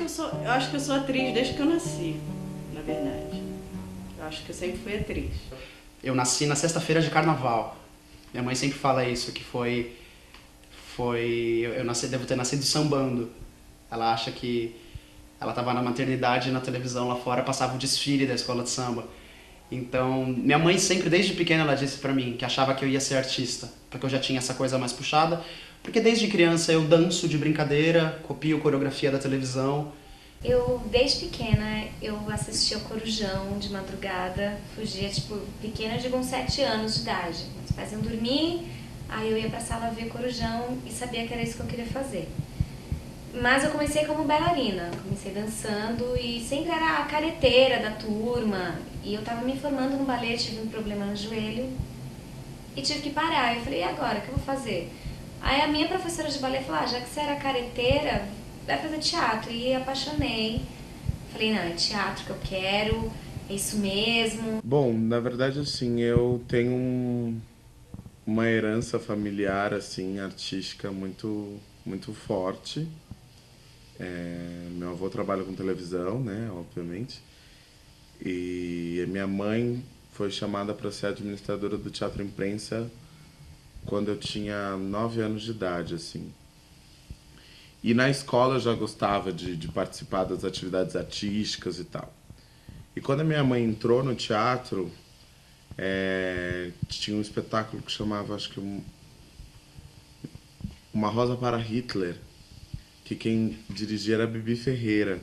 eu acho que eu sou atriz desde que eu nasci, na verdade. Eu acho que eu sempre fui atriz. Eu nasci na sexta-feira de carnaval. Minha mãe sempre fala isso, que devo ter nascido sambando. Ela acha que ela estava na maternidade e na televisão lá fora passava o desfile da escola de samba. Então, minha mãe sempre, desde pequena, ela disse pra mim que achava que eu ia ser artista, porque eu já tinha essa coisa mais puxada, porque desde criança eu danço de brincadeira, copio coreografia da televisão. Eu, desde pequena, eu assistia ao Corujão de madrugada, fugia, pequena, eu digo uns 7 anos de idade. Meus pais iam dormir, aí eu ia pra sala ver Corujão e sabia que era isso que eu queria fazer. Mas eu comecei como bailarina, comecei dançando e sempre era a careteira da turma. E eu tava me formando no balé, tive um problema no joelho e tive que parar. Eu falei, e agora, o que eu vou fazer? Aí a minha professora de balé falou, já que você era careteira, vai fazer teatro. E apaixonei. Falei, não, é teatro que eu quero, é isso mesmo. Bom, na verdade, assim, eu tenho uma herança familiar, assim, artística muito forte. Meu avô trabalha com televisão, né, obviamente. E a minha mãe foi chamada para ser administradora do Teatro Imprensa quando eu tinha 9 anos de idade, assim. E na escola eu já gostava de participar das atividades artísticas e tal. E quando a minha mãe entrou no teatro, tinha um espetáculo que chamava, acho que Uma Rosa para Hitler, que quem dirigia era a Bibi Ferreira.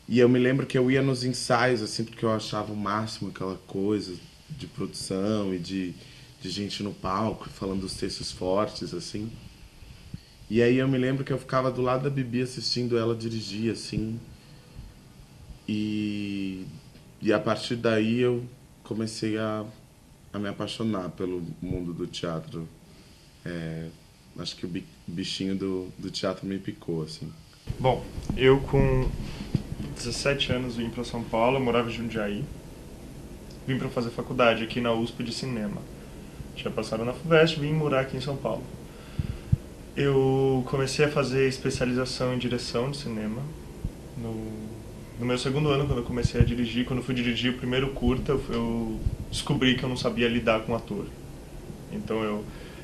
E eu me lembro que eu ia nos ensaios, assim, porque eu achava o máximo aquela coisa de produção e de gente no palco, falando dos textos fortes, assim. E aí eu me lembro que eu ficava do lado da Bibi assistindo ela dirigir, assim. E a partir daí eu comecei a me apaixonar pelo mundo do teatro. Acho que o bichinho do teatro me picou, assim. Bom, eu com 17 anos vim para São Paulo, eu morava em Jundiaí. Vim para fazer faculdade aqui na USP de cinema. Tinha passado na FUVEST, vim morar aqui em São Paulo. Eu comecei a fazer especialização em direção de cinema. No meu segundo ano, quando eu comecei a dirigir, quando eu fui dirigir o primeiro curta, eu descobri que eu não sabia lidar com ator. Então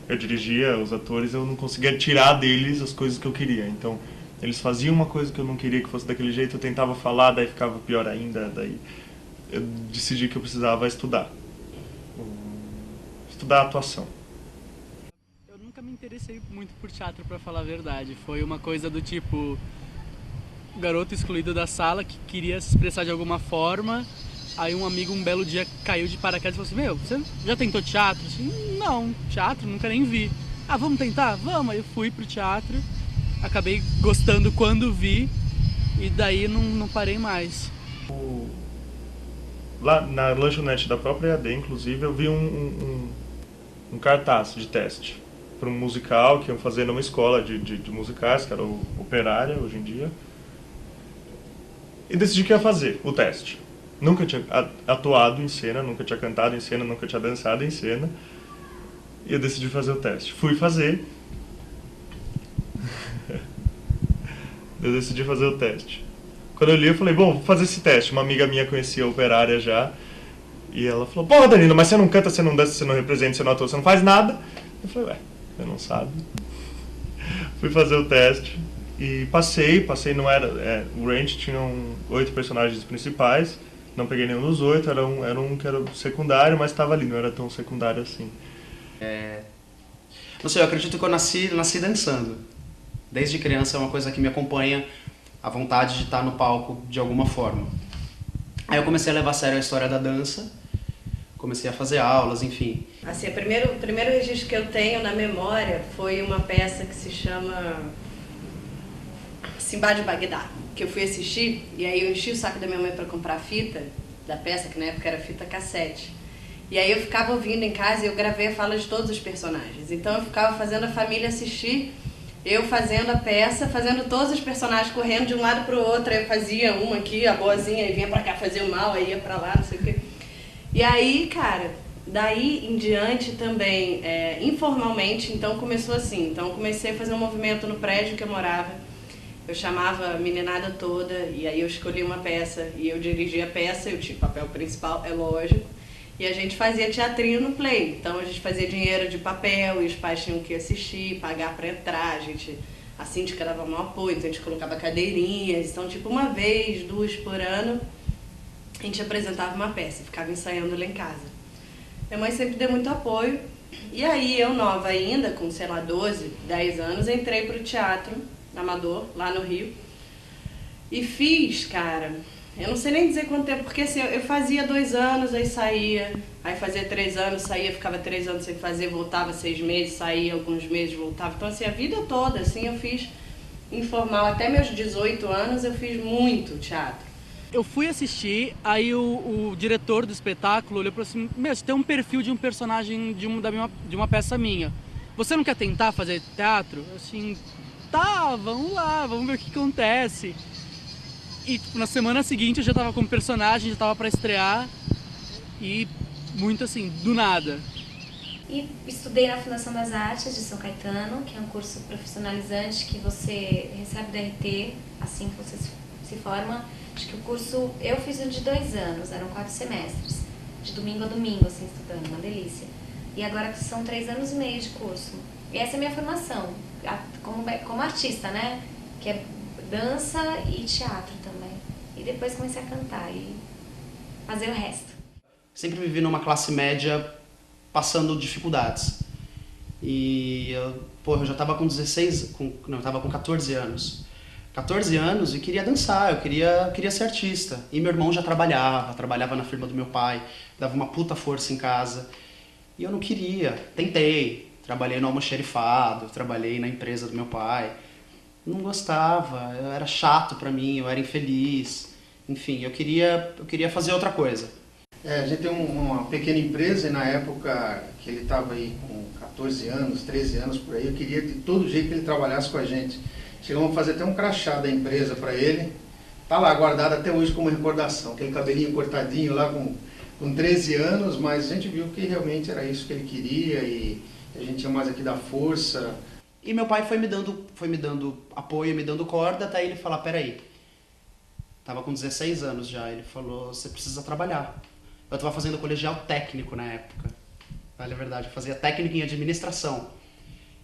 eu dirigia os atores, eu não conseguia tirar deles as coisas que eu queria. Então eles faziam uma coisa que eu não queria que fosse daquele jeito, eu tentava falar, daí ficava pior ainda, daí eu decidi que eu precisava estudar atuação. Eu nunca me interessei muito por teatro, pra falar a verdade. Foi uma coisa do tipo, garoto excluído da sala que queria se expressar de alguma forma. Aí um amigo um belo dia caiu de paraquedas e falou assim, você já tentou teatro? Assim, não, teatro nunca nem vi. Vamos tentar? Vamos. Aí eu fui pro teatro, acabei gostando quando vi e daí não parei mais. Lá na lanchonete da própria EAD, inclusive, eu vi um cartaz de teste para um musical que iam fazer numa escola de musicais, que era o Operária hoje em dia. E decidi que ia fazer o teste. Nunca tinha atuado em cena, nunca tinha cantado em cena, nunca tinha dançado em cena. E eu decidi fazer o teste. Fui fazer. Eu decidi fazer o teste. Quando eu li, eu falei, bom, vou fazer esse teste. Uma amiga minha conhecia a Operária já. E ela falou, porra, Danilo, mas você não canta, você não dança, você não representa, você não atua, você não faz nada. Eu falei, você não sabe. Fui fazer o teste. E passei, não era... o Ranch tinham 8 personagens principais. Não peguei nenhum dos 8, era um que era secundário, mas estava ali, não era tão secundário assim. Não sei, eu acredito que eu nasci dançando. Desde criança é uma coisa que me acompanha, a vontade de estar no palco de alguma forma. Aí eu comecei a levar a sério a história da dança, comecei a fazer aulas, enfim. Assim, o primeiro registro que eu tenho na memória foi uma peça que se chama Simbá de Bagdá, que eu fui assistir, e aí eu enchi o saco da minha mãe para comprar a fita da peça, que na época era fita cassete. E aí eu ficava ouvindo em casa e eu gravei a fala de todos os personagens. Então eu ficava fazendo a família assistir, eu fazendo a peça, fazendo todos os personagens correndo de um lado pro outro. Aí eu fazia uma aqui, a boazinha, aí vinha pra cá fazer o mal, aí ia pra lá, não sei o quê. E aí, cara, daí em diante também, informalmente, então começou assim. Então eu comecei a fazer um movimento no prédio que eu morava. eu chamava a meninada toda e aí eu escolhi uma peça e eu dirigia a peça, eu tinha o papel principal, é lógico, e a gente fazia teatrinho no Play. Então a gente fazia dinheiro de papel e os pais tinham que assistir, pagar para entrar, a síndica dava maior apoio, então a gente colocava cadeirinhas, então tipo uma vez, 2 por ano, a gente apresentava uma peça, ficava ensaiando lá em casa. Minha mãe sempre deu muito apoio, e aí eu nova ainda, com sei lá 12, 10 anos, entrei pro teatro amador, lá no Rio, e fiz, cara, eu não sei nem dizer quanto tempo, porque assim, eu fazia 2 anos, aí saía, aí fazia 3 anos, saía, ficava 3 anos sem fazer, voltava 6 meses, saía alguns meses, voltava, então assim, a vida toda, assim, eu fiz informal, até meus 18 anos eu fiz muito teatro. Eu fui assistir, aí o diretor do espetáculo olhou e falou assim, meu, você tem um perfil de um personagem de uma peça minha, você não quer tentar fazer teatro? Assim, tá, vamos lá, vamos ver o que acontece. E tipo, na semana seguinte eu já tava como personagem, já tava pra estrear, e muito assim, do nada. E estudei na Fundação das Artes de São Caetano, que é um curso profissionalizante que você recebe DRT assim que você se forma. Acho que o curso, eu fiz um de 2 anos, eram 4 semestres, de domingo a domingo, assim, estudando, uma delícia. E agora são 3 anos e meio de curso. E essa é a minha formação, como artista, né? Que é dança e teatro também. E depois comecei a cantar e fazer o resto. Sempre vivi numa classe média passando dificuldades. E eu já estava com 14 anos. 14 anos e queria dançar, eu queria ser artista. E meu irmão já trabalhava na firma do meu pai, dava uma puta força em casa. E eu não queria, tentei. Trabalhei no almoxerifado, trabalhei na empresa do meu pai. Não gostava, era chato pra mim, eu era infeliz. Enfim, eu queria fazer outra coisa. A gente tem uma pequena empresa e na época que ele estava aí com 14 anos, 13 anos por aí, eu queria de todo jeito que ele trabalhasse com a gente. Chegamos a fazer até um crachá da empresa para ele. Tá lá guardado até hoje como recordação. Aquele cabelinho cortadinho lá com 13 anos, mas a gente viu que realmente era isso que ele queria e a gente tinha mais aqui da força. E meu pai foi me dando apoio, me dando corda, até ele falar, peraí. Tava com 16 anos já, ele falou, você precisa trabalhar. Eu estava fazendo colegial técnico na época. Vale a verdade, eu fazia técnico em administração.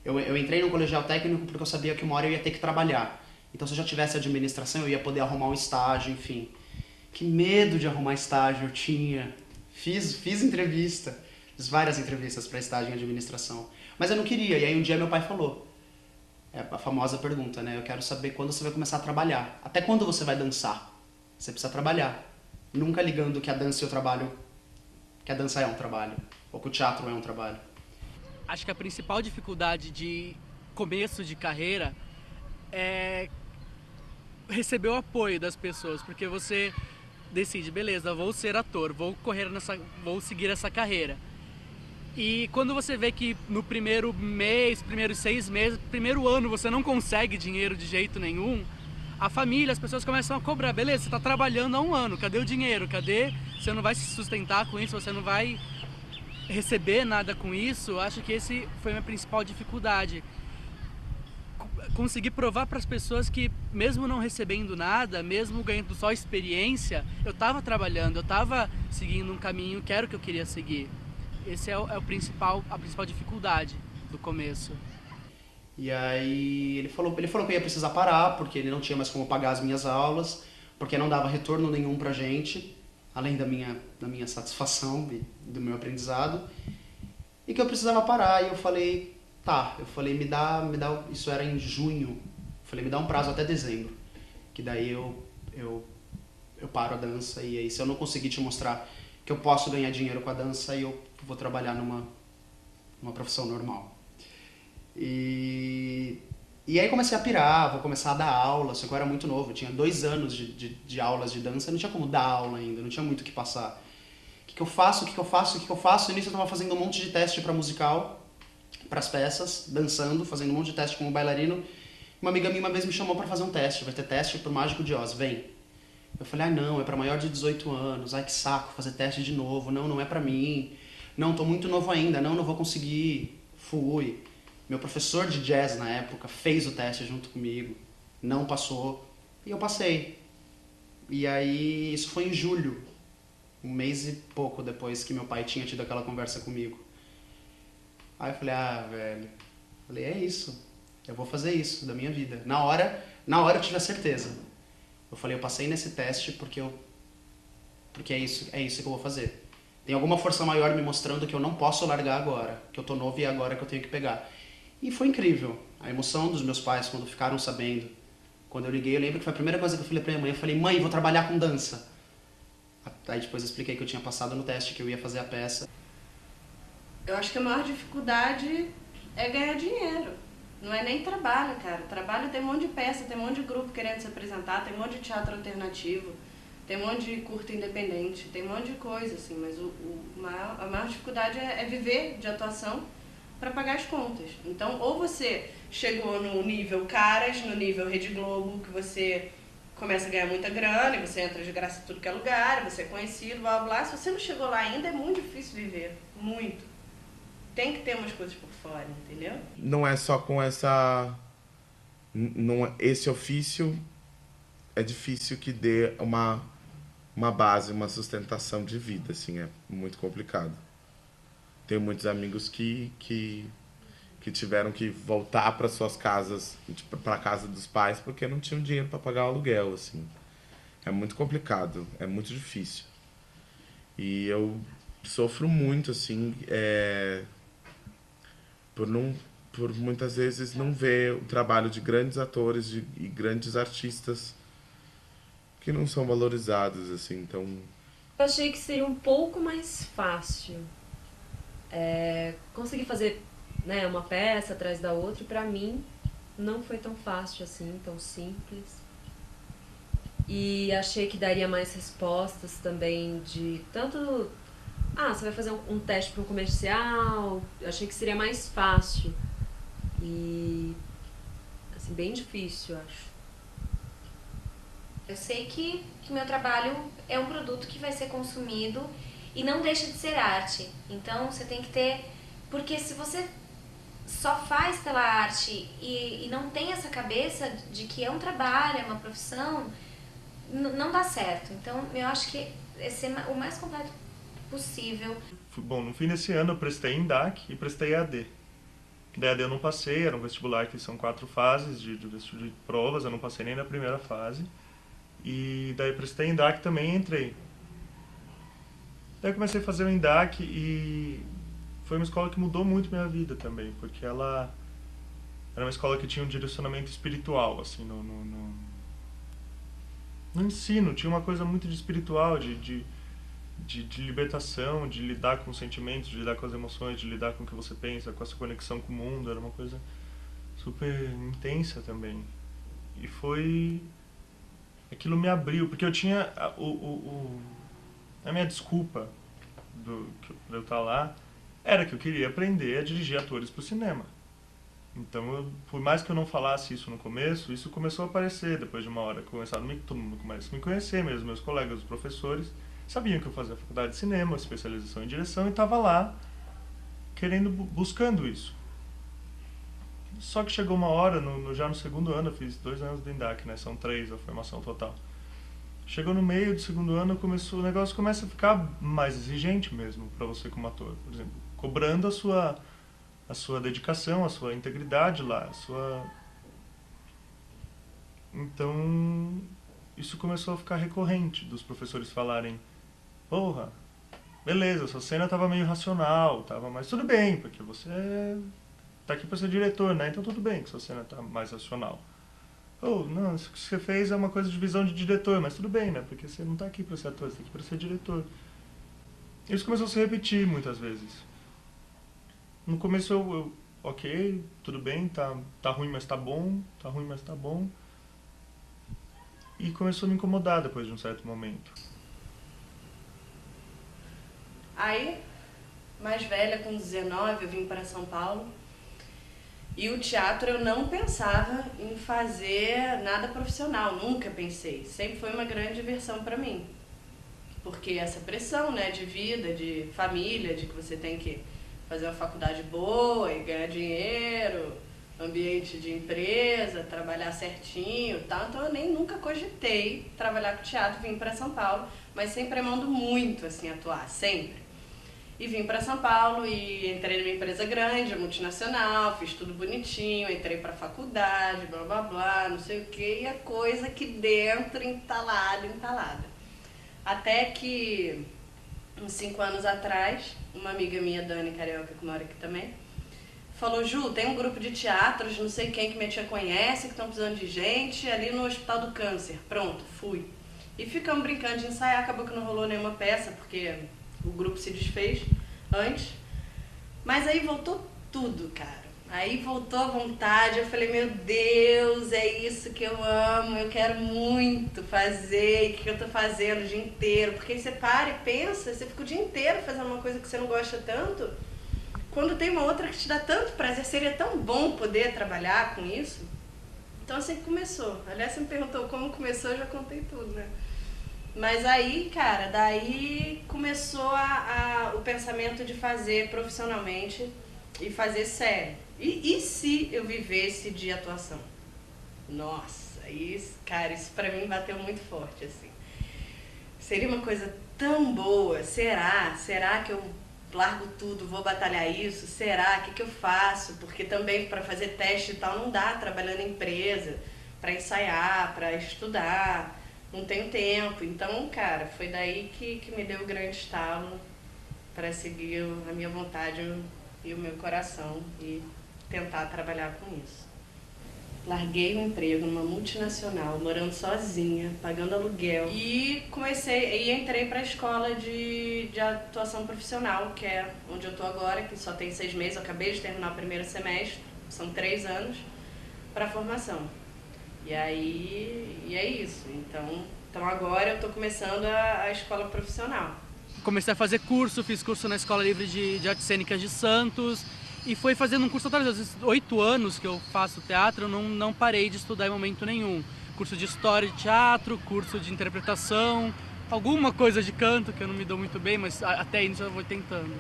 Eu entrei no colegial técnico porque eu sabia que uma hora eu ia ter que trabalhar. Então se eu já tivesse administração eu ia poder arrumar um estágio, enfim. Que medo de arrumar estágio eu tinha. Fiz entrevista, fiz várias entrevistas para estágio em administração. Mas eu não queria, e aí um dia meu pai falou. É a famosa pergunta, né? Eu quero saber quando você vai começar a trabalhar. Até quando você vai dançar? Você precisa trabalhar. Nunca ligando que a dança que a dança é um trabalho, ou que o teatro é um trabalho. Acho que a principal dificuldade de começo de carreira é receber o apoio das pessoas, porque você decide, beleza, vou ser ator, vou seguir essa carreira. E quando você vê que no primeiro mês, primeiros 6 meses, primeiro ano você não consegue dinheiro de jeito nenhum, a família, as pessoas começam a cobrar, beleza, você está trabalhando há 1 ano, cadê o dinheiro? Você não vai se sustentar com isso, você não vai receber nada com isso. Acho que esse foi a minha principal dificuldade. Conseguir provar para as pessoas que mesmo não recebendo nada, mesmo ganhando só experiência, eu estava trabalhando, eu estava seguindo um caminho que era o que eu queria seguir. Esse é a principal dificuldade do começo. E aí ele falou que eu ia precisar parar, porque ele não tinha mais como pagar as minhas aulas, porque não dava retorno nenhum pra gente, além da minha satisfação e do meu aprendizado, e que eu precisava parar. E eu falei, tá, me dá, isso era em junho, eu falei, me dá um prazo até dezembro, que daí eu paro a dança, e aí se eu não conseguir te mostrar que eu posso ganhar dinheiro com a dança, eu vou trabalhar numa profissão normal. E aí comecei a pirar, vou começar a dar aula, só que eu era muito novo, eu tinha 2 anos de aulas de dança, não tinha como dar aula ainda, não tinha muito o que passar. O que eu faço? E nisso eu tava fazendo um monte de teste para musical, para as peças, dançando, fazendo um monte de teste como bailarino. Uma amiga minha uma vez me chamou para fazer um teste, vai ter teste pro Mágico de Oz, vem. Eu falei, não, é para maior de 18 anos, ai que saco, fazer teste de novo, não é para mim, não, tô muito novo ainda, não vou conseguir, fui. Meu professor de jazz na época fez o teste junto comigo, não passou, e eu passei. E aí, isso foi em julho, um mês e pouco depois que meu pai tinha tido aquela conversa comigo. Aí eu falei, velho, é isso, eu vou fazer isso da minha vida. Na hora eu tive a certeza. Eu falei, eu passei nesse teste porque é isso que eu vou fazer. Tem alguma força maior me mostrando que eu não posso largar agora, que eu tô novo e é agora que eu tenho que pegar. E foi incrível. A emoção dos meus pais quando ficaram sabendo. Quando eu liguei, eu lembro que foi a primeira coisa que eu falei pra minha mãe. Eu falei, mãe, vou trabalhar com dança. Aí depois eu expliquei que eu tinha passado no teste, que eu ia fazer a peça. Eu acho que a maior dificuldade é ganhar dinheiro. Não é nem trabalho, cara. Trabalho tem um monte de peça, tem um monte de grupo querendo se apresentar, tem um monte de teatro alternativo, tem um monte de curta independente, tem um monte de coisa, assim. Mas a maior dificuldade é viver de atuação para pagar as contas. Então, ou você chegou no nível Caras, no nível Rede Globo, que você começa a ganhar muita grana, e você entra de graça em tudo que é lugar, você é conhecido, blá, blá, blá. Se você não chegou lá ainda, é muito difícil viver. Muito. Tem que ter umas coisas por fora, entendeu? Não é só com essa... Esse ofício é difícil que dê uma base, uma sustentação de vida, assim, é muito complicado. Tenho muitos amigos que tiveram que voltar para suas casas, para a casa dos pais, porque não tinham dinheiro para pagar o aluguel, assim. É muito complicado, é muito difícil. E eu sofro muito, assim, por muitas vezes não ver o trabalho de grandes atores e grandes artistas que não são valorizados, assim, então... Eu achei que seria um pouco mais fácil conseguir fazer, né, uma peça atrás da outra, e pra mim não foi tão fácil assim, tão simples. E achei que daria mais respostas também de tanto... você vai fazer um teste para um comercial, achei que seria mais fácil. E, assim, bem difícil, eu acho. Eu sei que meu trabalho é um produto que vai ser consumido e não deixa de ser arte. Então você tem que ter... Porque se você só faz pela arte e não tem essa cabeça de que é um trabalho, é uma profissão, não dá certo. Então eu acho que é ser o mais completo possível. Bom, no fim desse ano eu prestei INDAC e prestei EAD. Da EAD eu não passei, era um vestibular que são 4 fases de provas, eu não passei nem na primeira fase. E daí prestei INDAC também e entrei. Daí eu comecei a fazer o INDAC e foi uma escola que mudou muito minha vida também, porque ela era uma escola que tinha um direcionamento espiritual, assim, no ensino, tinha uma coisa muito de espiritual, de libertação, de lidar com os sentimentos, de lidar com as emoções, de lidar com o que você pensa, com essa conexão com o mundo, era uma coisa super intensa também. E foi... aquilo me abriu, porque eu tinha a minha desculpa pra eu estar lá era que eu queria aprender a dirigir atores pro cinema. Então, por mais que eu não falasse isso no começo, isso começou a aparecer depois de uma hora. Todo mundo começa a me conhecer, mesmo meus colegas, os professores, sabiam que eu fazia faculdade de cinema, especialização em direção, e estava lá buscando isso. Só que chegou uma hora, já no segundo ano, eu fiz 2 anos de INDAC, né? São 3 a formação total. Chegou no meio do segundo ano, o negócio começa a ficar mais exigente mesmo para você como ator. Por exemplo, cobrando a sua dedicação, a sua integridade lá, Então, isso começou a ficar recorrente, dos professores falarem: porra, beleza, sua cena tava meio irracional, mas tudo bem, porque você tá aqui para ser diretor, né? Então tudo bem que sua cena tá mais racional. Não, isso que você fez é uma coisa de visão de diretor, mas tudo bem, né? Porque você não tá aqui para ser ator, você tá aqui para ser diretor. Isso começou a se repetir muitas vezes. No começo ok, tudo bem, tá ruim, mas tá bom, tá ruim, mas tá bom. E começou a me incomodar depois de um certo momento. Aí, mais velha, com 19, eu vim para São Paulo. E o teatro eu não pensava em fazer nada profissional, nunca pensei. Sempre foi uma grande diversão para mim. Porque essa pressão, né, de vida, de família, de que você tem que fazer uma faculdade boa e ganhar dinheiro, ambiente de empresa, trabalhar certinho e tal, então eu nem nunca cogitei trabalhar com teatro, vim para São Paulo, mas sempre amando muito, assim, atuar, sempre. E vim para São Paulo e entrei numa empresa grande, multinacional, fiz tudo bonitinho, entrei para faculdade, blá blá blá, não sei o que, e a coisa aqui dentro entalada. Até que, uns 5 anos atrás, uma amiga minha, Dani Carioca, que mora aqui também, falou: Ju, tem um grupo de teatros, não sei quem que minha tia conhece, que estão precisando de gente, ali no Hospital do Câncer. Pronto, fui. E ficamos brincando de ensaiar, acabou que não rolou nenhuma peça, porque o grupo se desfez antes. Mas aí voltou tudo, cara. Aí voltou a vontade, eu falei: meu Deus, é isso que eu amo, eu quero muito fazer, o que eu tô fazendo o dia inteiro? Porque aí você para e pensa, você fica o dia inteiro fazendo uma coisa que você não gosta tanto, quando tem uma outra que te dá tanto prazer, seria tão bom poder trabalhar com isso. Então assim começou. Aliás, você me perguntou como começou, eu já contei tudo, né? Mas aí, cara, daí começou o pensamento de fazer profissionalmente e fazer sério. E se eu vivesse de atuação? Nossa, isso, cara, isso pra mim bateu muito forte, assim. Seria uma coisa tão boa, será? Será que eu largo tudo, vou batalhar isso? Será? O que eu faço? Porque também para fazer teste e tal não dá, trabalhando em empresa, para ensaiar, para estudar, não tenho tempo. Então, cara, foi daí que me deu o grande estalo para seguir a minha vontade e o meu coração e tentar trabalhar com isso. Larguei um emprego numa multinacional, morando sozinha, pagando aluguel, e entrei para a escola de atuação profissional, que é onde eu estou agora, que só tem 6 meses, eu acabei de terminar o primeiro semestre, são 3 anos para formação. E é isso. Então agora eu estou começando a escola profissional. Comecei a fazer curso, fiz curso na Escola Livre de Artes Cênicas de Santos, e foi fazendo um curso atrás. Às vezes 8 anos que eu faço teatro, eu não parei de estudar em momento nenhum. Curso de história de teatro, curso de interpretação, alguma coisa de canto que eu não me dou muito bem, mas até isso eu vou tentando.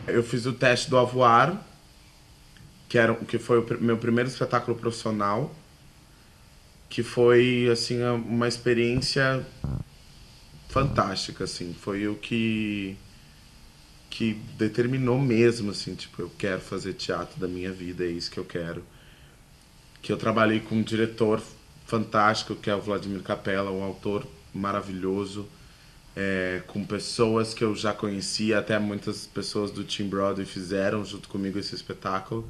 Eu fiz o teste do Avoir, que foi o meu primeiro espetáculo profissional, que foi assim uma experiência fantástica, assim. Foi o que determinou mesmo, assim, tipo, eu quero fazer teatro da minha vida, é isso que eu quero. Que eu trabalhei com um diretor fantástico, que é o Vladimir Capella, um autor maravilhoso, com pessoas que eu já conhecia, até muitas pessoas do Team Broadway fizeram junto comigo esse espetáculo.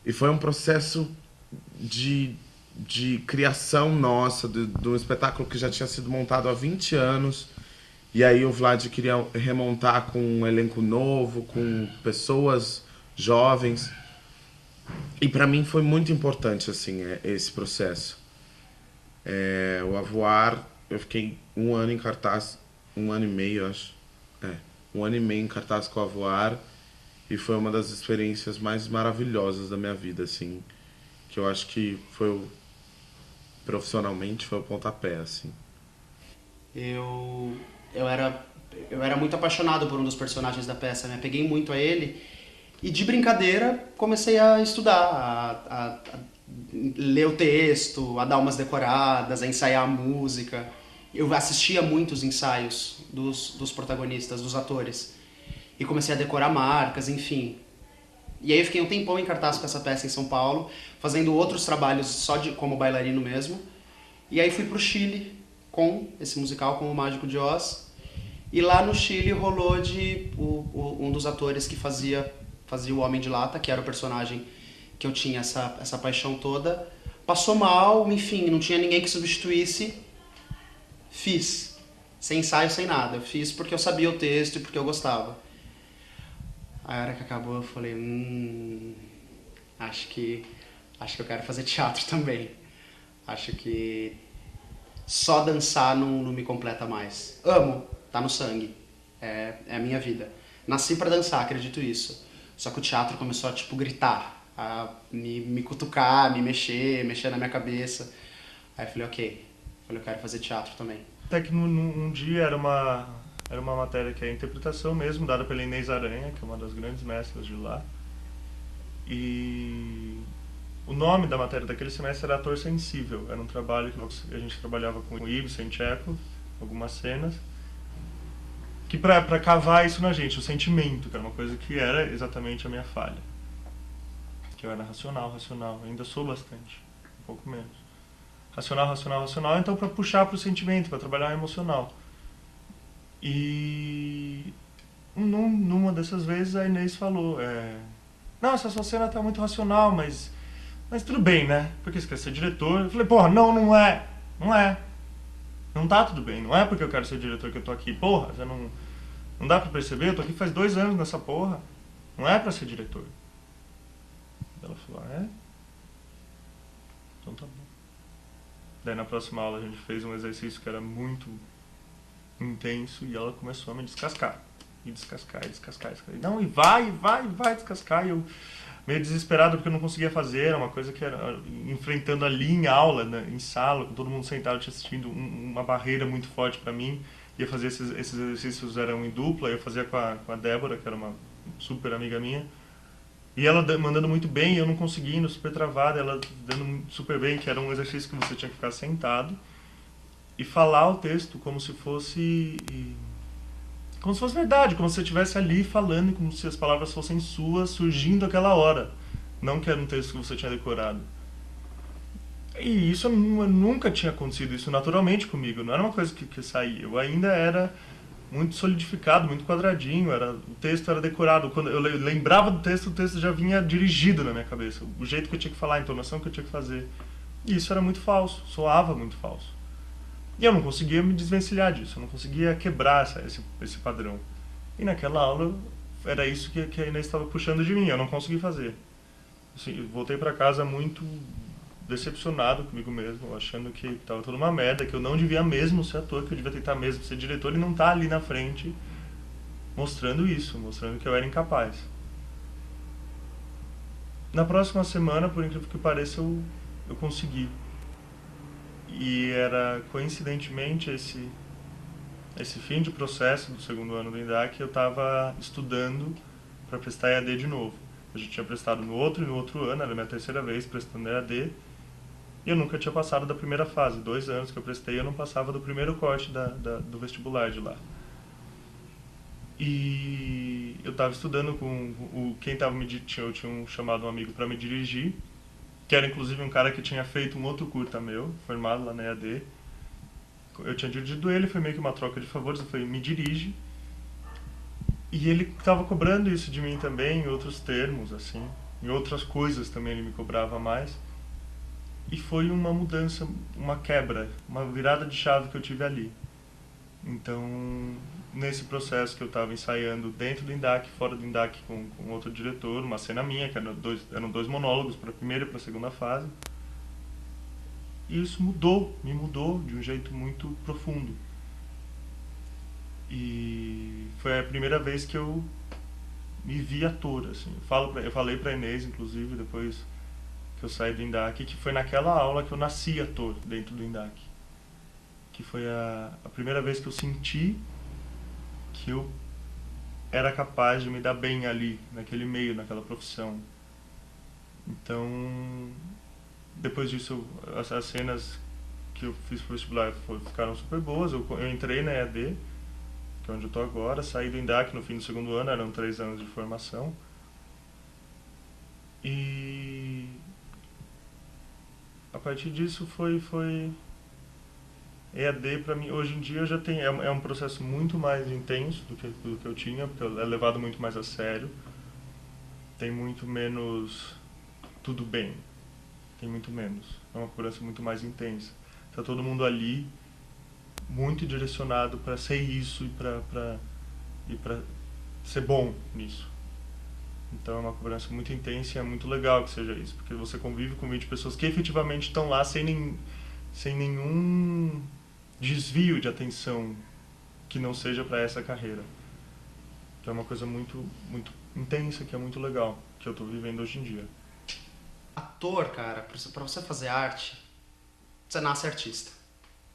E foi um processo de criação nossa, de um espetáculo que já tinha sido montado há 20 anos, e aí o Vlad queria remontar com um elenco novo, com pessoas jovens. E para mim foi muito importante, assim, esse processo. O Avoir, eu fiquei 1 ano em cartaz, 1 ano e meio, acho. 1 ano e meio em cartaz com o Avoir, e foi uma das experiências mais maravilhosas da minha vida, assim, que eu acho que profissionalmente foi o pontapé, assim. Eu era muito apaixonado por um dos personagens da peça, me apeguei muito a ele e de brincadeira comecei a estudar, a ler o texto, a dar umas decoradas, a ensaiar a música. Eu assistia muitos ensaios dos protagonistas, dos atores, e comecei a decorar marcas, enfim. E aí eu fiquei um tempão em cartaz com essa peça em São Paulo, fazendo outros trabalhos só como bailarino mesmo. E aí fui pro Chile com esse musical, com o Mágico de Oz. E lá no Chile rolou um dos atores que fazia o Homem de Lata, que era o personagem que eu tinha essa paixão toda, passou mal, enfim, não tinha ninguém que substituísse. Fiz, sem ensaio, sem nada. Fiz porque eu sabia o texto e porque eu gostava. A hora que acabou eu falei, acho que eu quero fazer teatro também. Acho que só dançar não me completa mais. Amo, tá no sangue, é a minha vida. Nasci pra dançar, acredito isso. Só que o teatro começou a, tipo, gritar, a me cutucar, me mexer na minha cabeça. Aí eu falei, ok, eu quero fazer teatro também. Até que num dia era uma matéria que é a interpretação mesmo, dada pela Inês Aranha, que é uma das grandes mestras de lá. E O nome da matéria daquele semestre era Ator Sensível. Era um trabalho que a gente trabalhava com o Ibsen, Chekhov, algumas cenas, que pra cavar isso na gente, o sentimento, que era uma coisa que era exatamente a minha falha. Que eu era racional, ainda sou bastante, um pouco menos. Racional, então pra puxar pro sentimento, pra trabalhar o emocional. E numa dessas vezes a Inês falou, não, essa sua cena tá muito racional, mas tudo bem, né? Porque você quer ser diretor. Eu falei, porra, não é. Não tá tudo bem, não é porque eu quero ser diretor que eu tô aqui. Porra, já não dá pra perceber, eu tô aqui faz 2 anos nessa porra. Não é pra ser diretor. Ela falou, então tá bom. Daí na próxima aula a gente fez um exercício que era muito intenso e ela começou a me descascar. E descascar. Não, e vai descascar. E eu meio desesperado porque eu não conseguia fazer, era uma coisa que era enfrentando ali em aula, né, em sala, com todo mundo sentado te assistindo, uma barreira muito forte pra mim. Ia fazer esses exercícios eram em dupla, eu fazia com a Débora, que era uma super amiga minha. E ela mandando muito bem, eu não conseguia, indo super travada, ela dando super bem, que era um exercício que você tinha que ficar sentado e falar o texto como se fosse verdade, como se você estivesse ali falando, como se as palavras fossem suas, surgindo aquela hora. Não que era um texto que você tinha decorado. E isso nunca tinha acontecido, isso naturalmente comigo, não era uma coisa que saía. Eu ainda era muito solidificado, muito quadradinho, o texto era decorado. Quando eu lembrava do texto, o texto já vinha dirigido na minha cabeça. O jeito que eu tinha que falar, a entonação que eu tinha que fazer. E isso era muito falso, soava muito falso. E eu não conseguia me desvencilhar disso, eu não conseguia quebrar esse padrão. E naquela aula era isso que a Inês estava puxando de mim, eu não consegui fazer. Assim, eu voltei para casa muito decepcionado comigo mesmo, achando que estava tudo uma merda, que eu não devia mesmo ser ator, que eu devia tentar mesmo ser diretor e não estar ali na frente mostrando isso, mostrando que eu era incapaz. Na próxima semana, por incrível que pareça, eu consegui. E era, coincidentemente, esse fim de processo do 2º ano do INDAC, eu estava estudando para prestar EAD de novo. Eu já tinha prestado no outro e no outro ano, era a minha 3ª vez prestando EAD, e eu nunca tinha passado da primeira fase. 2 anos que eu prestei, eu não passava do primeiro corte do vestibular de lá. E eu estava estudando com quem estava eu tinha chamado um amigo para me dirigir, que era inclusive um cara que tinha feito um outro curta meu, formado lá na EAD. Eu tinha dirigido ele, foi meio que uma troca de favores, eu falei, me dirige. E ele estava cobrando isso de mim também, em outros termos, assim, em outras coisas também ele me cobrava mais. E foi uma mudança, uma quebra, uma virada de chave que eu tive ali. Então, nesse processo que eu estava ensaiando dentro do INDAC, fora do INDAC com outro diretor, uma cena minha, que eram 2 monólogos para a primeira e para a segunda fase. E isso me mudou de um jeito muito profundo. E foi a primeira vez que eu me vi ator, assim. Eu falei para Inês, inclusive, depois que eu saí do INDAC, que foi naquela aula que eu nasci ator dentro do INDAC. Que foi a primeira vez que eu senti que eu era capaz de me dar bem ali, naquele meio, naquela profissão. Então, depois disso, as cenas que eu fiz pro vestibular ficaram super boas. Eu entrei na EAD, que é onde eu tô agora, saí do INDAC no fim do 2º ano, eram 3 anos de formação. E a partir disso foi EAD para mim. Hoje em dia eu já tenho, é um processo muito mais intenso do que eu tinha, porque é levado muito mais a sério. Tem muito menos tudo bem, tem muito menos. É uma cobrança muito mais intensa. Tá todo mundo ali, muito direcionado para ser isso e para ser bom nisso. Então é uma cobrança muito intensa e é muito legal que seja isso, porque você convive com 20 pessoas que efetivamente estão lá sem nenhum desvio de atenção que não seja para essa carreira. Então é uma coisa muito, muito intensa, que é muito legal, que eu estou vivendo hoje em dia. Ator, cara, pra você fazer arte, você nasce artista.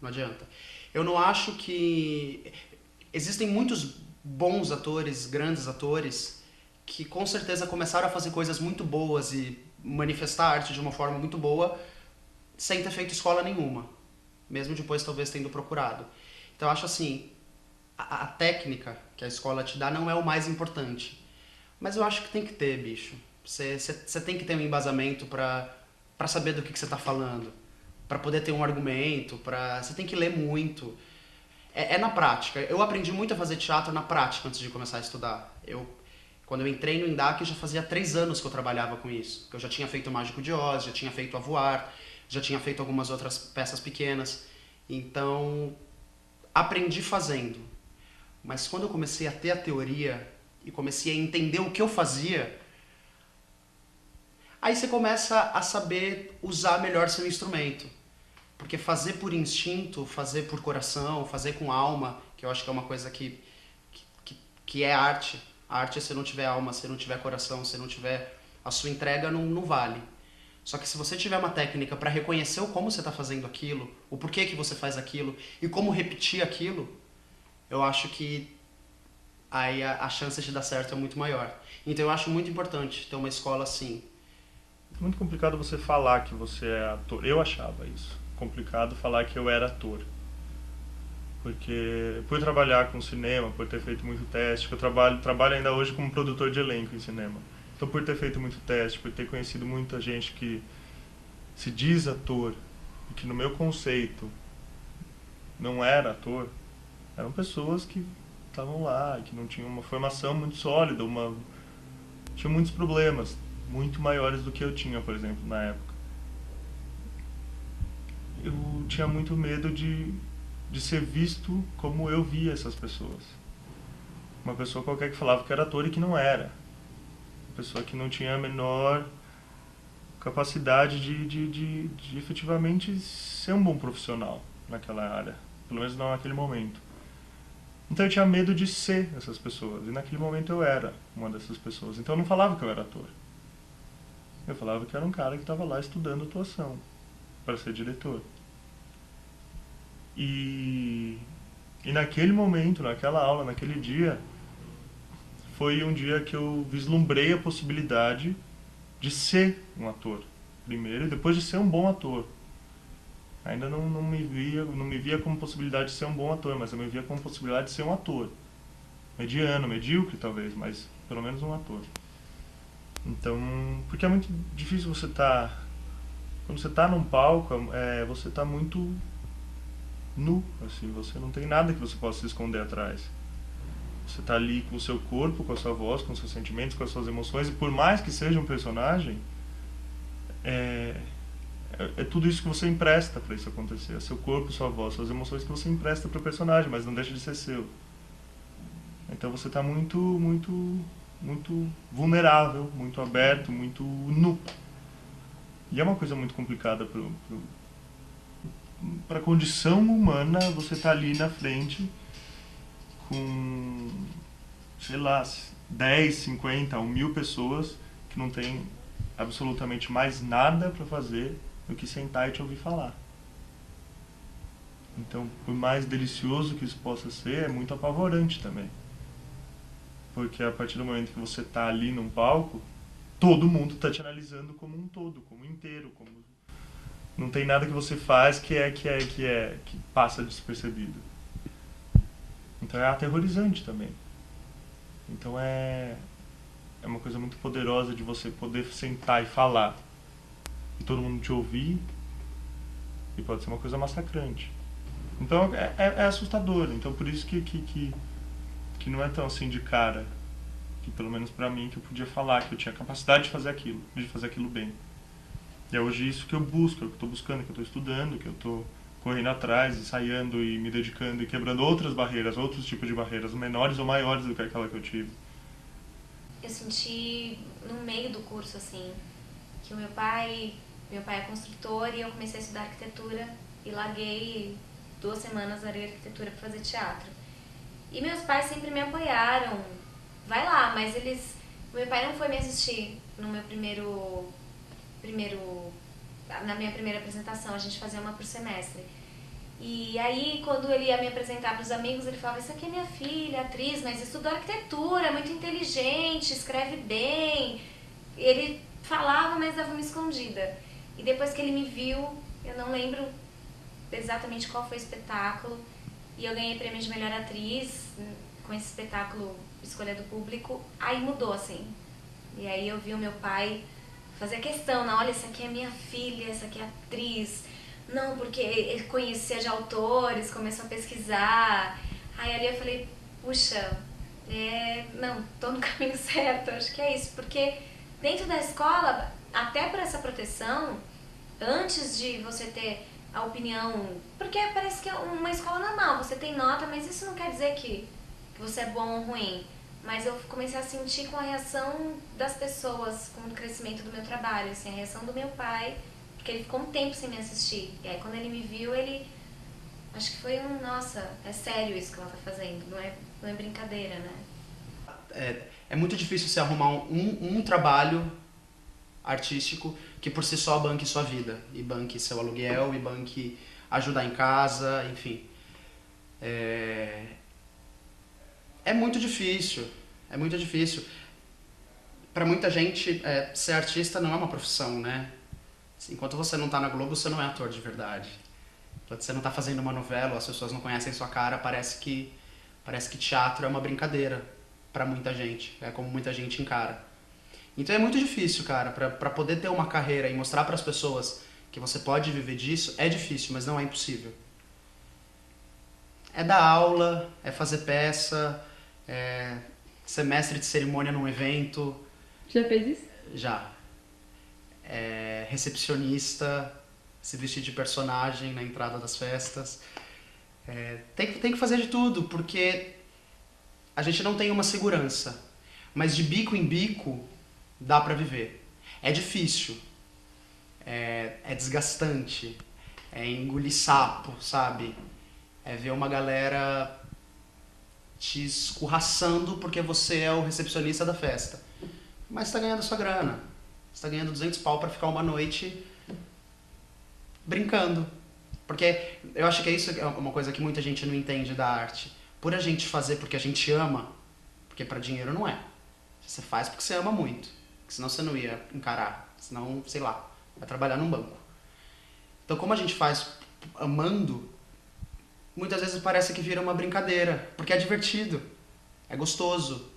Não adianta. Eu não acho que... Existem muitos bons atores, grandes atores, que com certeza começaram a fazer coisas muito boas e manifestar a arte de uma forma muito boa sem ter feito escola nenhuma, mesmo depois talvez tendo procurado. Então eu acho assim, a técnica que a escola te dá não é o mais importante, mas eu acho que tem que ter, bicho. Você tem que ter um embasamento para saber do que você está falando, para poder ter um argumento, você tem que ler muito. É na prática. Eu aprendi muito a fazer teatro na prática antes de começar a estudar. Quando eu entrei no INDAC, já fazia 3 anos que eu trabalhava com isso. Eu já tinha feito o Mágico de Oz, já tinha feito A Voar, já tinha feito algumas outras peças pequenas. Então, aprendi fazendo. Mas quando eu comecei a ter a teoria e comecei a entender o que eu fazia, aí você começa a saber usar melhor seu instrumento. Porque fazer por instinto, fazer por coração, fazer com alma, que eu acho que é uma coisa que é arte. A arte, se não tiver alma, se não tiver coração, se não tiver a sua entrega, não vale. Só que se você tiver uma técnica para reconhecer o como você está fazendo aquilo, o porquê que você faz aquilo e como repetir aquilo, eu acho que aí a chance de dar certo é muito maior. Então eu acho muito importante ter uma escola assim. É muito complicado você falar que você é ator. Eu achava isso. Complicado falar que eu era ator. Porque por trabalhar com cinema, por ter feito muito teste, que eu trabalho ainda hoje como produtor de elenco em cinema. Então por ter feito muito teste, por ter conhecido muita gente que se diz ator, e que no meu conceito não era ator, eram pessoas que estavam lá, que não tinham uma formação muito sólida, tinham muitos problemas, muito maiores do que eu tinha, por exemplo, na época. Eu tinha muito medo de ser visto como eu via essas pessoas. Uma pessoa qualquer que falava que era ator e que não era. Uma pessoa que não tinha a menor capacidade de efetivamente ser um bom profissional naquela área. Pelo menos não naquele momento. Então eu tinha medo de ser essas pessoas. E naquele momento eu era uma dessas pessoas. Então eu não falava que eu era ator. Eu falava que era um cara que estava lá estudando atuação para ser diretor. E naquele momento, naquela aula, naquele dia, foi um dia que eu vislumbrei a possibilidade de ser um ator, primeiro, e depois de ser um bom ator. Ainda não me via como possibilidade de ser um bom ator, mas eu me via como possibilidade de ser um ator. Mediano, medíocre talvez, mas pelo menos um ator. Então, porque é muito difícil você estar... Quando você está num palco, você está muito nu, assim, você não tem nada que você possa se esconder atrás. Você está ali com o seu corpo, com a sua voz, com os seus sentimentos, com as suas emoções, e por mais que seja um personagem, é tudo isso que você empresta para isso acontecer. É seu corpo, sua voz, suas emoções que você empresta para o personagem, mas não deixa de ser seu. Então você está muito, muito, muito vulnerável, muito aberto, muito nu. E é uma coisa muito complicada para a condição humana. Você tá ali na frente com, sei lá, 10, 50 ou 1000 pessoas que não tem absolutamente mais nada para fazer do que sentar e te ouvir falar. Então, por mais delicioso que isso possa ser, é muito apavorante também. Porque a partir do momento que você tá ali num palco, todo mundo tá te analisando como um todo, como um inteiro, como... Não tem nada que você faz que passa despercebido. Então é aterrorizante também. Então é uma coisa muito poderosa de você poder sentar e falar e todo mundo te ouvir, e pode ser uma coisa massacrante. Então é assustador. Então por isso que não é tão assim de cara, que pelo menos pra mim, que eu podia falar que eu tinha capacidade de fazer aquilo bem. E é hoje isso que eu busco, é o que eu estou buscando, que eu estou estudando, que eu estou correndo atrás, ensaiando e me dedicando e quebrando outras barreiras, outros tipos de barreiras, menores ou maiores do que aquela que eu tive. Eu senti no meio do curso, assim, que o meu pai é construtor e eu comecei a estudar arquitetura e larguei 2 semanas na arquitetura para fazer teatro. E meus pais sempre me apoiaram, vai lá, mas meu pai não foi me assistir no meu na minha primeira apresentação. A gente fazia uma por semestre. E aí, quando ele ia me apresentar para os amigos, ele falava: isso aqui é minha filha, atriz, mas estudou arquitetura, é muito inteligente, escreve bem. Ele falava, mas dava uma escondida. E depois que ele me viu, eu não lembro exatamente qual foi o espetáculo, e eu ganhei prêmio de melhor atriz com esse espetáculo Escolha do Público, aí mudou, assim. E aí eu vi o meu pai fazer questão, não, olha, essa aqui é minha filha, essa aqui é atriz. Não, porque ele conhecia de autores, começou a pesquisar. Aí ali eu falei, puxa, não, tô no caminho certo, acho que é isso. Porque dentro da escola, até por essa proteção, antes de você ter a opinião, porque parece que é uma escola normal, você tem nota, mas isso não quer dizer que você é bom ou ruim. Mas eu comecei a sentir com a reação das pessoas, com o crescimento do meu trabalho, assim, a reação do meu pai, porque ele ficou um tempo sem me assistir. E aí quando ele me viu, ele, acho que foi nossa, é sério isso que ela tá fazendo, não é brincadeira, né? É muito difícil você arrumar um trabalho artístico que por si só banque sua vida, e banque seu aluguel, e banque ajudar em casa, enfim. É muito difícil, é muito difícil. Para muita gente, ser artista não é uma profissão, né? Enquanto você não tá na Globo, você não é ator de verdade. Enquanto você não tá fazendo uma novela, as pessoas não conhecem sua cara, parece que teatro é uma brincadeira para muita gente, é como muita gente encara. Então é muito difícil, cara, para poder ter uma carreira e mostrar para as pessoas que você pode viver disso, é difícil, mas não é impossível. É dar aula, é fazer peça, ser mestre de cerimônia num evento. Já fez isso? Já. Recepcionista, se vestir de personagem na entrada das festas. Tem que fazer de tudo, porque a gente não tem uma segurança. Mas de bico em bico, dá pra viver. É difícil. É desgastante. É engolir sapo, sabe? É ver uma galera te escorraçando porque você é o recepcionista da festa. Mas você tá ganhando sua grana. Você tá ganhando 200 pau pra ficar uma noite brincando. Porque eu acho que isso é uma coisa que muita gente não entende da arte. Por a gente fazer porque a gente ama, porque pra dinheiro não é. Você faz porque você ama muito. Porque senão você não ia encarar. Senão, sei lá, vai trabalhar num banco. Então como a gente faz amando, muitas vezes parece que vira uma brincadeira. Porque é divertido. É gostoso.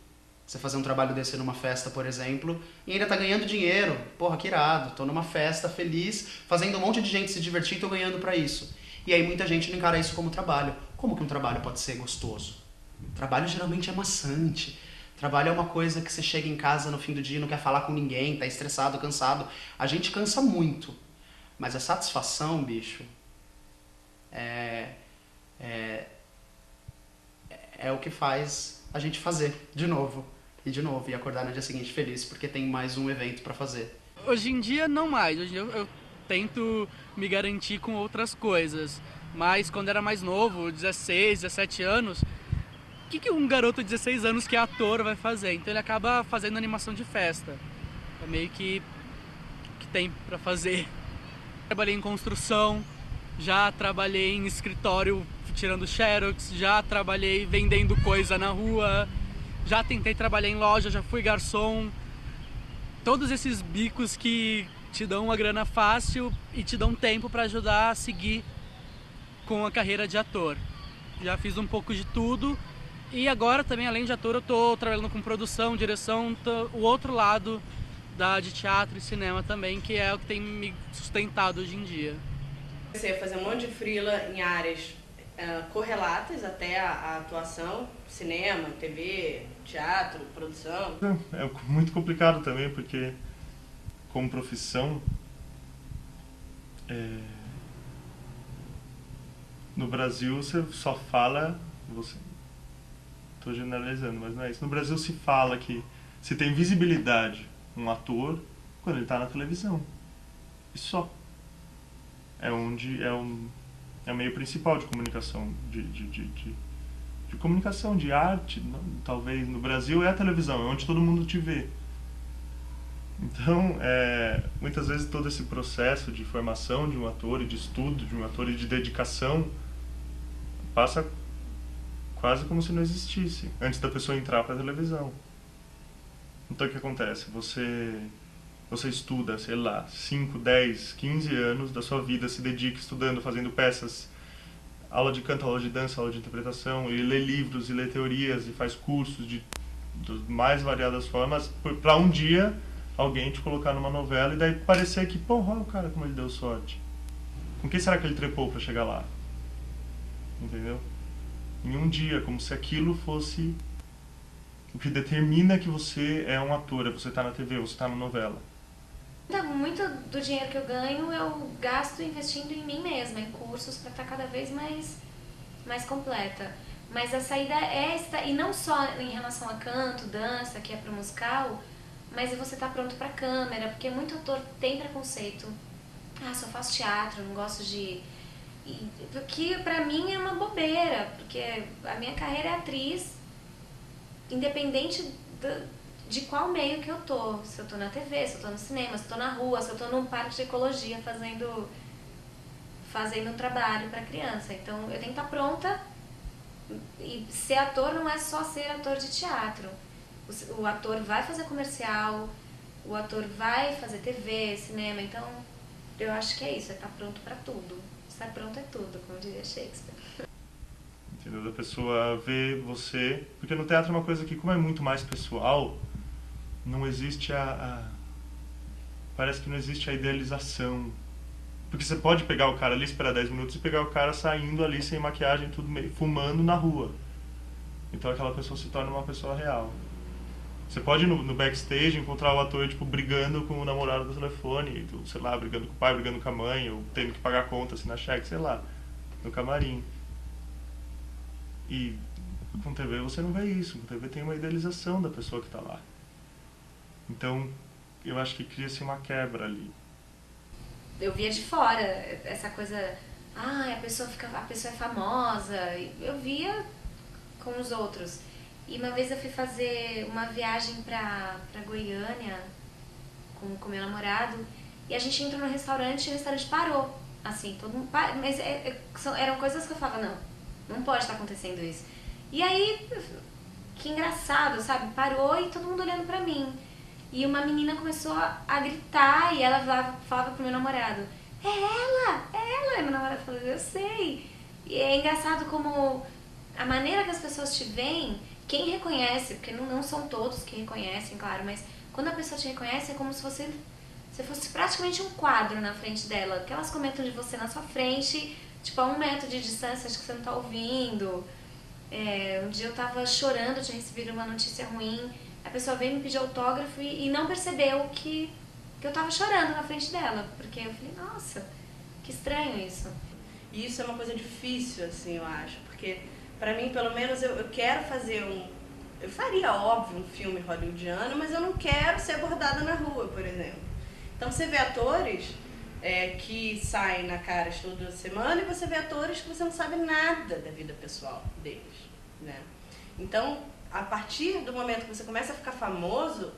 Você fazer um trabalho desse numa festa, por exemplo, e ainda tá ganhando dinheiro. Porra, que irado. Tô numa festa feliz, fazendo um monte de gente se divertir e tô ganhando pra isso. E aí muita gente não encara isso como trabalho. Como que um trabalho pode ser gostoso? Trabalho geralmente é maçante. Trabalho é uma coisa que você chega em casa no fim do dia e não quer falar com ninguém, tá estressado, cansado. A gente cansa muito. Mas a satisfação, bicho, é o que faz a gente fazer de novo e acordar no dia seguinte feliz porque tem mais um evento pra fazer. Hoje em dia não mais, hoje em dia eu tento me garantir com outras coisas, mas quando era mais novo, 16, 17 anos, o que um garoto de 16 anos que é ator vai fazer? Então ele acaba fazendo animação de festa, é meio que tem pra fazer. Trabalhei em construção, já trabalhei em escritório tirando xerox, já trabalhei vendendo coisa na rua, já tentei trabalhar em loja, já fui garçom. Todos esses bicos que te dão uma grana fácil e te dão tempo para ajudar a seguir com a carreira de ator. Já fiz um pouco de tudo e agora também, além de ator, eu tô trabalhando com produção, direção, o outro lado de teatro e cinema também, que é o que tem me sustentado hoje em dia. Comecei a fazer um monte de freela em áreas correlatas até a atuação, cinema, TV, teatro, produção. É muito complicado também, porque como profissão, no Brasil você só fala, estou generalizando, mas não é isso. No Brasil se fala que se tem visibilidade um ator quando ele está na televisão. E só. É o meio principal de comunicação, de comunicação, de arte, não, talvez. No Brasil é a televisão, é onde todo mundo te vê. Então, muitas vezes todo esse processo de formação de um ator e de estudo de um ator e de dedicação passa quase como se não existisse, antes da pessoa entrar para a televisão. Então o que acontece? Você você estuda, sei lá, 5, 10, 15 anos da sua vida, se dedica estudando, fazendo peças, aula de canto, aula de dança, aula de interpretação, e lê livros, e lê teorias, e faz cursos de mais variadas formas, para um dia alguém te colocar numa novela e daí parecer que, pô, olha o cara como ele deu sorte. Com quem será que ele trepou para chegar lá? Entendeu? Em um dia, como se aquilo fosse o que determina que você é um ator, é você tá na TV, você tá na novela. Muito do dinheiro que eu ganho eu gasto investindo em mim mesma, em cursos para estar cada vez mais completa. Mas a saída é esta, e não só em relação a canto, dança, que é pro musical, mas é você estar pronto pra câmera, porque muito ator tem preconceito. Ah, só faço teatro, não gosto de... Porque pra mim é uma bobeira, porque a minha carreira é atriz, independente de qual meio que eu tô. Se eu tô na TV, se eu tô no cinema, se eu tô na rua, se eu tô num parque de ecologia fazendo um trabalho pra criança. Então eu tenho que estar pronta, e ser ator não é só ser ator de teatro. O ator vai fazer comercial, o ator vai fazer TV, cinema, então eu acho que é isso, é estar pronto pra tudo. Estar pronto é tudo, como diria Shakespeare. Entendeu? Da pessoa ver você... Porque no teatro é uma coisa que, como é muito mais pessoal, não existe parece que não existe a idealização. Porque você pode pegar o cara ali, esperar 10 minutos e pegar o cara saindo ali sem maquiagem, tudo meio, fumando na rua. Então aquela pessoa se torna uma pessoa real. Você pode ir no backstage encontrar o ator, tipo, brigando com o namorado do telefone, sei lá, brigando com o pai, brigando com a mãe, ou tendo que pagar a conta, assinar cheque, sei lá, no camarim. E com TV você não vê isso, com TV tem uma idealização da pessoa que está lá. Então, eu acho que cria-se uma quebra ali. Eu via de fora essa coisa, a pessoa é famosa, eu via com os outros. E uma vez eu fui fazer uma viagem pra Goiânia com meu namorado, e a gente entrou no restaurante e o restaurante parou, assim, todo mundo parou, mas eram coisas que eu falava, não pode estar acontecendo isso. E aí, que engraçado, sabe, parou e todo mundo olhando pra mim. E uma menina começou a gritar e ela falava pro meu namorado, é ela! E meu namorado falou, eu sei. E é engraçado como a maneira que as pessoas te veem, quem reconhece, porque não são todos que reconhecem, claro, mas quando a pessoa te reconhece é como se você fosse praticamente um quadro na frente dela, que elas comentam de você na sua frente, tipo a 1 metro de distância, acho que você não tá ouvindo. Um dia eu tava chorando, tinha recebido uma notícia ruim, a pessoa veio me pedir autógrafo e não percebeu que eu tava chorando na frente dela, porque eu falei, nossa, que estranho isso. E isso é uma coisa difícil, assim, eu acho, porque pra mim, pelo menos, eu quero fazer eu faria, óbvio, um filme hollywoodiano, mas eu não quero ser abordada na rua, por exemplo. Então você vê atores que saem na Caras toda semana e você vê atores que você não sabe nada da vida pessoal deles, né? Então, a partir do momento que você começa a ficar famoso,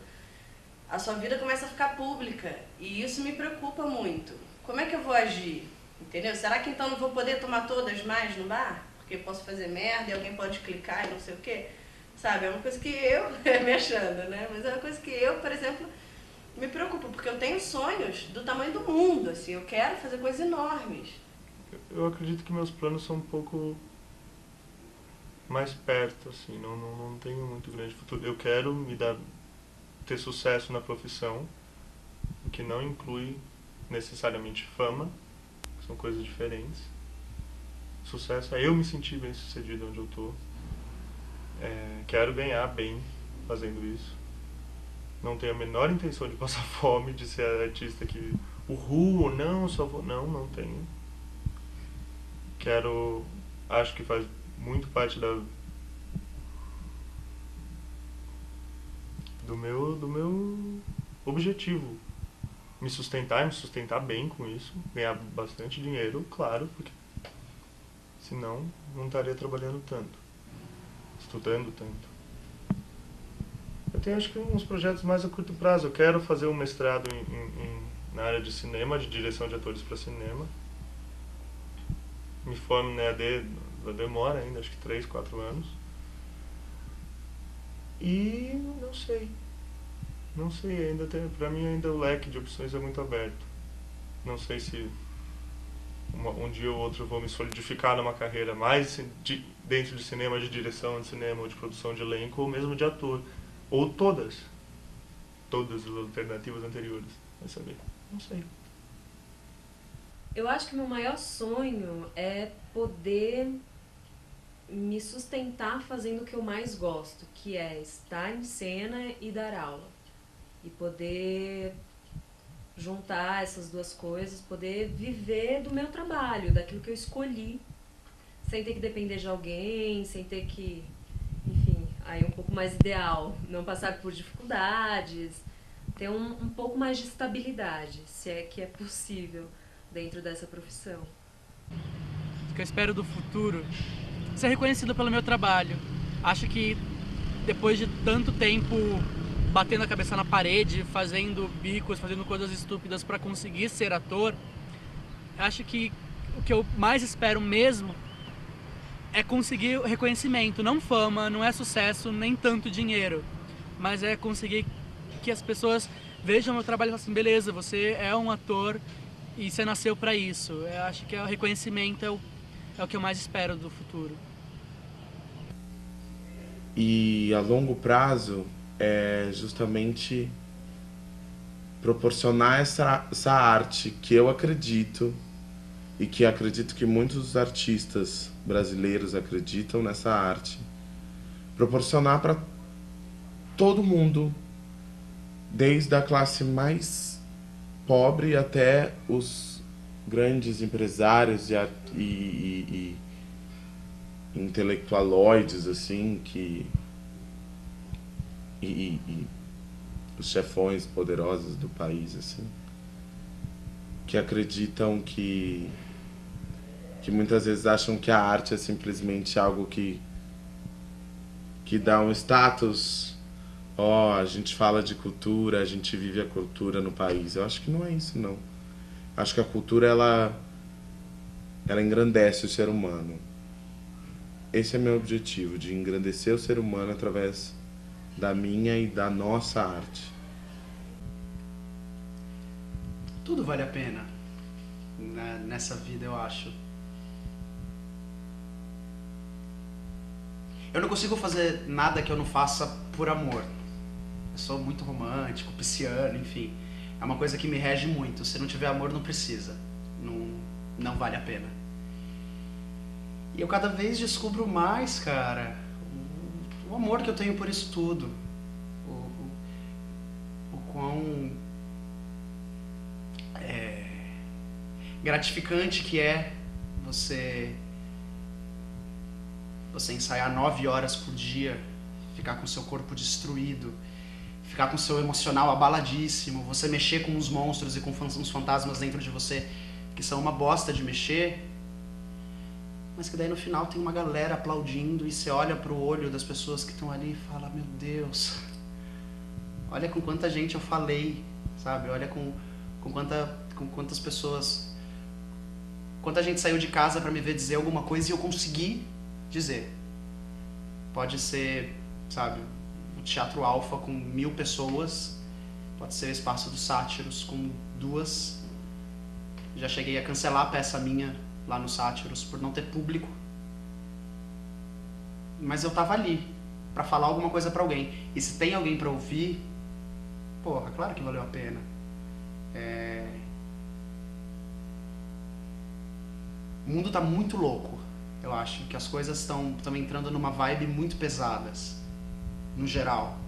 a sua vida começa a ficar pública. E isso me preocupa muito. Como é que eu vou agir? Entendeu? Será que então não vou poder tomar todas mais no bar? Porque eu posso fazer merda e alguém pode clicar e não sei o quê? Sabe? É uma coisa que eu... me achando, né? Mas é uma coisa que eu, por exemplo, me preocupo. Porque eu tenho sonhos do tamanho do mundo, assim. Eu quero fazer coisas enormes. Eu acredito que meus planos são um pouco mais perto, assim. Não tenho muito grande futuro. Eu quero ter sucesso na profissão, o que não inclui necessariamente fama, que são coisas diferentes. Sucesso é eu me sentir bem sucedido onde eu tô. Quero ganhar bem fazendo isso. Não tenho a menor intenção de passar fome, de ser artista que ou não, só vou... Não tenho. Acho que faz muito parte do meu objetivo. Me sustentar bem com isso, ganhar bastante dinheiro, claro, porque senão não estaria trabalhando tanto, estudando tanto. Eu tenho, acho que, uns projetos mais a curto prazo. Eu quero fazer um mestrado na área de cinema, de direção de atores para cinema. Me formo na EAD, demora ainda, acho que 3, 4 anos. E não sei. Não sei, ainda tem, pra mim ainda o leque de opções é muito aberto. Não sei se um dia ou outro eu vou me solidificar numa carreira mais dentro de cinema, de direção de cinema, ou de produção de elenco, ou mesmo de ator. Ou todas as alternativas anteriores. Vai saber? Não sei. Eu acho que o meu maior sonho é poder me sustentar fazendo o que eu mais gosto, que é estar em cena e dar aula. E poder juntar essas duas coisas, poder viver do meu trabalho, daquilo que eu escolhi, sem ter que depender de alguém, sem ter que, enfim, aí é um pouco mais ideal, não passar por dificuldades, ter um pouco mais de estabilidade, se é que é possível dentro dessa profissão. O que eu espero do futuro é ser reconhecido pelo meu trabalho. Acho que depois de tanto tempo batendo a cabeça na parede, fazendo bicos, fazendo coisas estúpidas para conseguir ser ator, acho que o que eu mais espero mesmo é conseguir reconhecimento, não fama, não é sucesso, nem tanto dinheiro, mas é conseguir que as pessoas vejam meu trabalho e falem assim, beleza, você é um ator e você nasceu para isso. Eu acho que o reconhecimento é o que eu mais espero do futuro. E a longo prazo é justamente proporcionar essa arte que eu acredito e que acredito que muitos artistas brasileiros acreditam nessa arte, proporcionar para todo mundo, desde a classe mais pobre até os grandes empresários e intelectualoides, assim, e os chefões poderosos do país, assim, que acreditam que muitas vezes acham que a arte é simplesmente algo que dá um status. A gente fala de cultura, a gente vive a cultura no país. Eu acho que não é isso, não. Acho que a cultura, ela engrandece o ser humano. Esse é meu objetivo, de engrandecer o ser humano através da minha e da nossa arte. Tudo vale a pena nessa vida, eu acho. Eu não consigo fazer nada que eu não faça por amor. Eu sou muito romântico, pisciano, enfim. É uma coisa que me rege muito. Se não tiver amor, não precisa. Não vale a pena. E eu cada vez descubro mais, cara, o amor que eu tenho por isso tudo. O quão gratificante que é você ensaiar 9 horas por dia, ficar com o seu corpo destruído, ficar com o seu emocional abaladíssimo, você mexer com uns monstros e com uns fantasmas dentro de você que são uma bosta de mexer, mas que daí no final tem uma galera aplaudindo e você olha pro olho das pessoas que estão ali e fala, meu Deus, olha com quanta gente eu falei, sabe? Olha com quantas pessoas, quanta gente saiu de casa pra me ver dizer alguma coisa e eu consegui dizer. Pode ser, sabe, o Teatro Alfa com 1000 pessoas, pode ser o Espaço dos Sátiros com 2. Já cheguei a cancelar a peça minha lá no Sátiros por não ter público. Mas eu tava ali pra falar alguma coisa pra alguém. E se tem alguém pra ouvir, porra, claro que valeu a pena. O mundo tá muito louco. Eu acho que as coisas estão entrando numa vibe muito pesadas, no geral.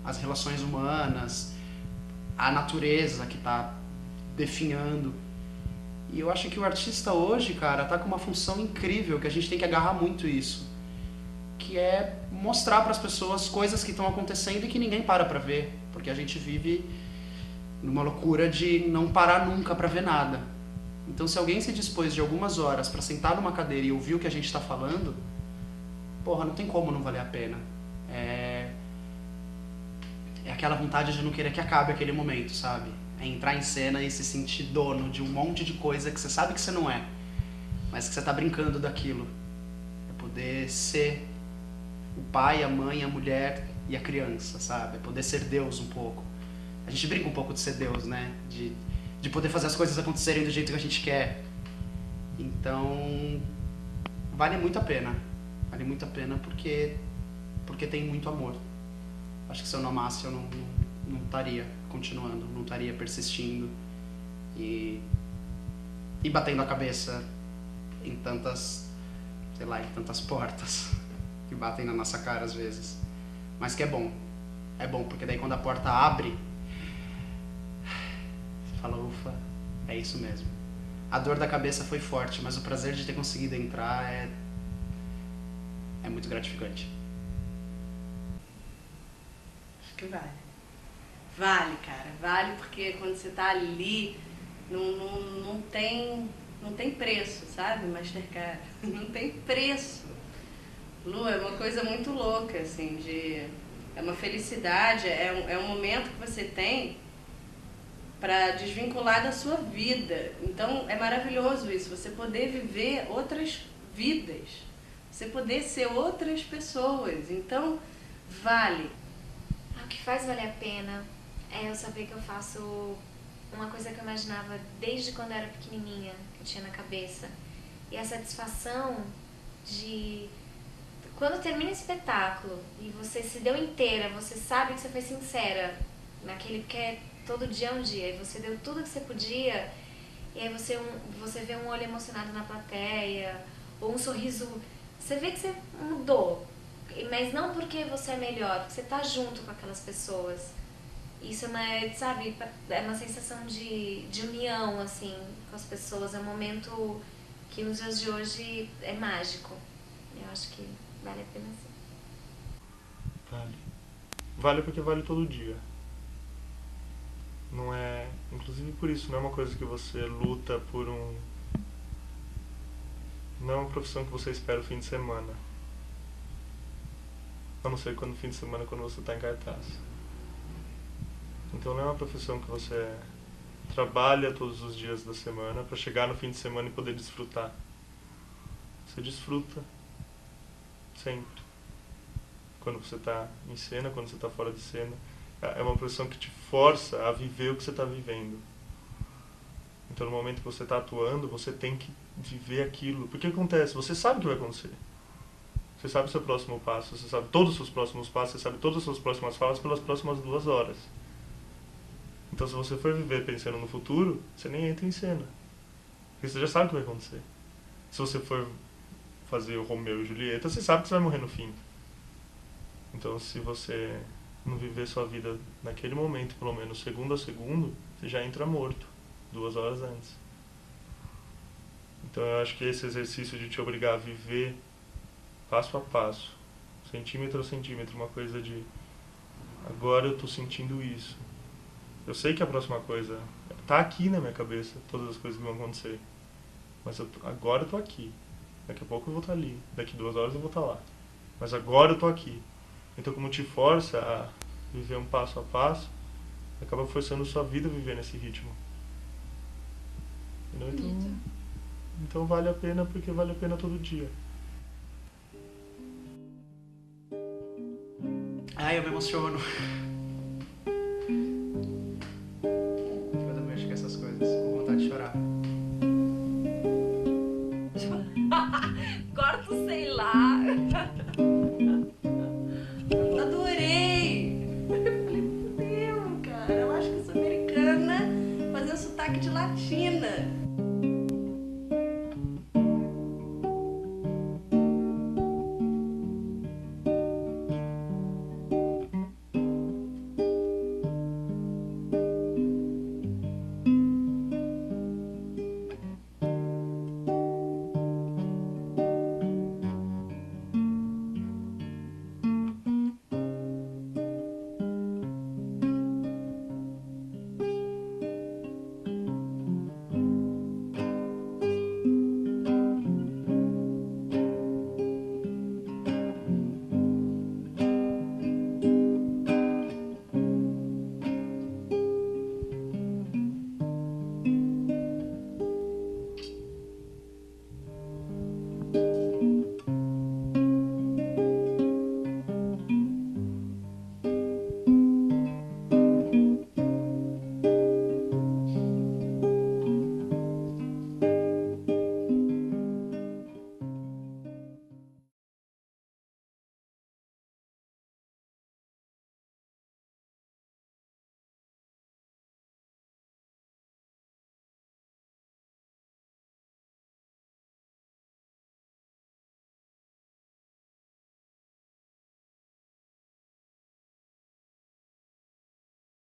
As relações humanas, a natureza que tá definhando. E eu acho que o artista hoje, cara, tá com uma função incrível, que a gente tem que agarrar muito isso. Que é mostrar pras pessoas coisas que estão acontecendo e que ninguém para pra ver. Porque a gente vive numa loucura de não parar nunca pra ver nada. Então, se alguém se dispôs de algumas horas pra sentar numa cadeira e ouvir o que a gente tá falando, porra, não tem como não valer a pena. É aquela vontade de não querer que acabe aquele momento, sabe? É entrar em cena e se sentir dono de um monte de coisa que você sabe que você não é, mas que você tá brincando daquilo. É poder ser o pai, a mãe, a mulher e a criança, sabe? É poder ser Deus um pouco. A gente brinca um pouco de ser Deus, né? De poder fazer as coisas acontecerem do jeito que a gente quer. Então, vale muito a pena. Vale muito a pena porque tem muito amor. Acho que se eu não amasse, eu não estaria continuando, não estaria persistindo e batendo a cabeça em tantas, sei lá, em tantas portas que batem na nossa cara às vezes. Mas que é bom. É bom, porque daí quando a porta abre, você fala, ufa, é isso mesmo. A dor da cabeça foi forte, mas o prazer de ter conseguido entrar é muito gratificante. Acho que vale. Vale, cara. Vale porque quando você tá ali, não tem preço, sabe, Mastercard? Não tem preço. Lu, é uma coisa muito louca, assim, é uma felicidade, é um momento que você tem para desvincular da sua vida. Então é maravilhoso isso, você poder viver outras vidas, você poder ser outras pessoas. Então vale. O que faz valer a pena é eu saber que eu faço uma coisa que eu imaginava desde quando eu era pequenininha, que eu tinha na cabeça. E a satisfação de quando termina o espetáculo e você se deu inteira, você sabe que você foi sincera naquele que é todo dia é um dia, e você deu tudo que você podia, e aí você vê um olho emocionado na plateia, ou um sorriso, você vê que você mudou, mas não porque você é melhor, porque você tá junto com aquelas pessoas. Isso sabe, é uma sensação de união, assim, com as pessoas, é um momento que nos dias de hoje é mágico. Eu acho que vale a pena sim. Vale. Vale porque vale todo dia. Não é, inclusive por isso, não é uma coisa que você luta por não é uma profissão que você espera o fim de semana. A não ser quando o fim de semana, quando você está em cartaz. Então não é uma profissão que você trabalha todos os dias da semana para chegar no fim de semana e poder desfrutar. Você desfruta sempre. Quando você está em cena, quando você está fora de cena. É uma profissão que te força a viver o que você está vivendo. Então no momento que você está atuando, você tem que viver aquilo. Porque acontece, você sabe o que vai acontecer. Você sabe o seu próximo passo, você sabe todos os seus próximos passos, você sabe todas as suas próximas falas pelas próximas 2 horas. Então se você for viver pensando no futuro, você nem entra em cena. Porque você já sabe o que vai acontecer. Se você for fazer o Romeu e Julieta, você sabe que você vai morrer no fim. Então se você não viver sua vida naquele momento, pelo menos segundo a segundo, você já entra morto, 2 horas antes. Então eu acho que esse exercício de te obrigar a viver passo a passo, centímetro a centímetro, uma coisa de agora eu tô sentindo isso. Eu sei que a próxima coisa tá aqui na minha cabeça, todas as coisas que vão acontecer. Mas agora eu tô aqui. Daqui a pouco eu vou estar ali. Daqui 2 horas eu vou estar lá. Mas agora eu tô aqui. Então como te força a viver um passo a passo, acaba forçando sua vida a viver nesse ritmo. Então vale a pena porque vale a pena todo dia. Ai, eu me emociono. Quando eu mexo com essas coisas, com vontade de chorar. Corta, sei lá. Adorei! Eu falei, meu, cara, eu acho que eu sou americana fazendo sotaque de latina.